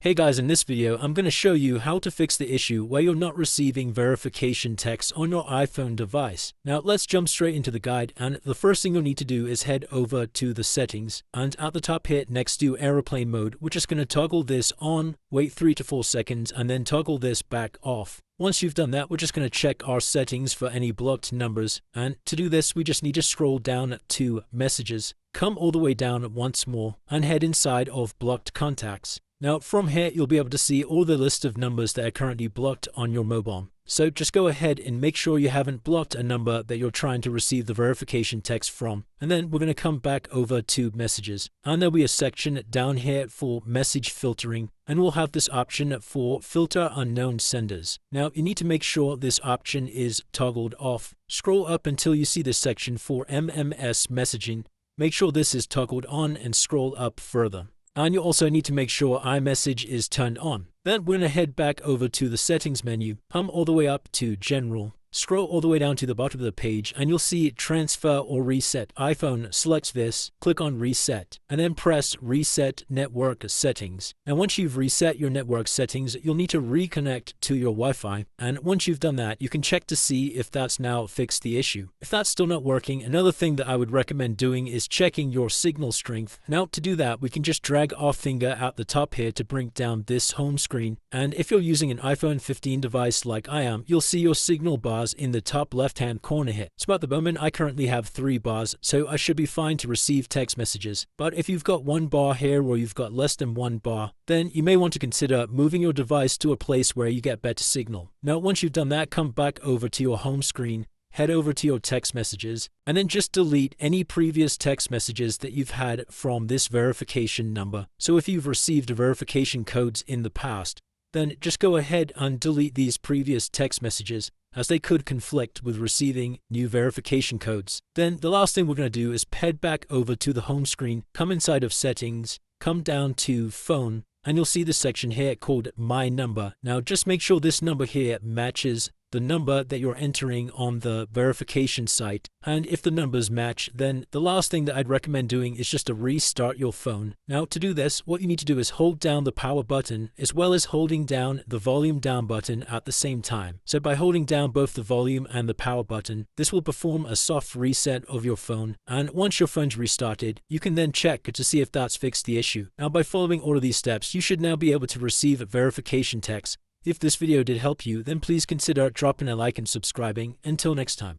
Hey guys, in this video I'm going to show you how to fix the issue where you're not receiving verification text on your iPhone device. Now let's jump straight into the guide, and the first thing you'll need to do is head over to the settings, and at the top here next to airplane mode we're just going to toggle this on, wait 3 to 4 seconds, and then toggle this back off. Once you've done that, we're just going to check our settings for any blocked numbers, and to do this we just need to scroll down to messages, come all the way down once more, and head inside of blocked contacts. Now from here you'll be able to see all the list of numbers that are currently blocked on your mobile. So just go ahead and make sure you haven't blocked a number that you're trying to receive the verification text from. And then we're going to come back over to messages, and there'll be a section down here for message filtering, and we'll have this option for filter unknown senders. Now you need to make sure this option is toggled off. Scroll up until you see this section for MMS messaging. Make sure this is toggled on and scroll up further. And you also need to make sure iMessage is turned on. Then we're going to head back over to the settings menu, come all the way up to general, scroll all the way down to the bottom of the page, and you'll see transfer or reset iPhone. Select this, click on reset, and then press reset network settings. And once you've reset your network settings, you'll need to reconnect to your Wi-Fi. And once you've done that, you can check to see if that's now fixed the issue. If that's still not working, another thing that I would recommend doing is checking your signal strength. Now to do that, we can just drag our finger at the top here to bring down this home screen. And if you're using an iPhone 15 device like I am, you'll see your signal bars in the top left hand corner here. So at the moment I currently have 3 bars, so I should be fine to receive text messages. But if you've got 1 bar here or you've got less than 1 bar, then you may want to consider moving your device to a place where you get better signal. Now once you've done that, come back over to your home screen, head over to your text messages, and then just delete any previous text messages that you've had from this verification number. So if you've received verification codes in the past, then just go ahead and delete these previous text messages, as they could conflict with receiving new verification codes. Then the last thing we're going to do is head back over to the home screen, come inside of settings, come down to phone, and you'll see this section here called My Number. Now just make sure this number here matches the number that you're entering on the verification site, and if the numbers match, then the last thing that I'd recommend doing is just to restart your phone. Now to do this, what you need to do is hold down the power button as well as holding down the volume down button at the same time. So by holding down both the volume and the power button, this will perform a soft reset of your phone, and once your phone's restarted, you can then check to see if that's fixed the issue. Now by following all of these steps, you should now be able to receive verification text. If this video did help you, then please consider dropping a like and subscribing. Until next time.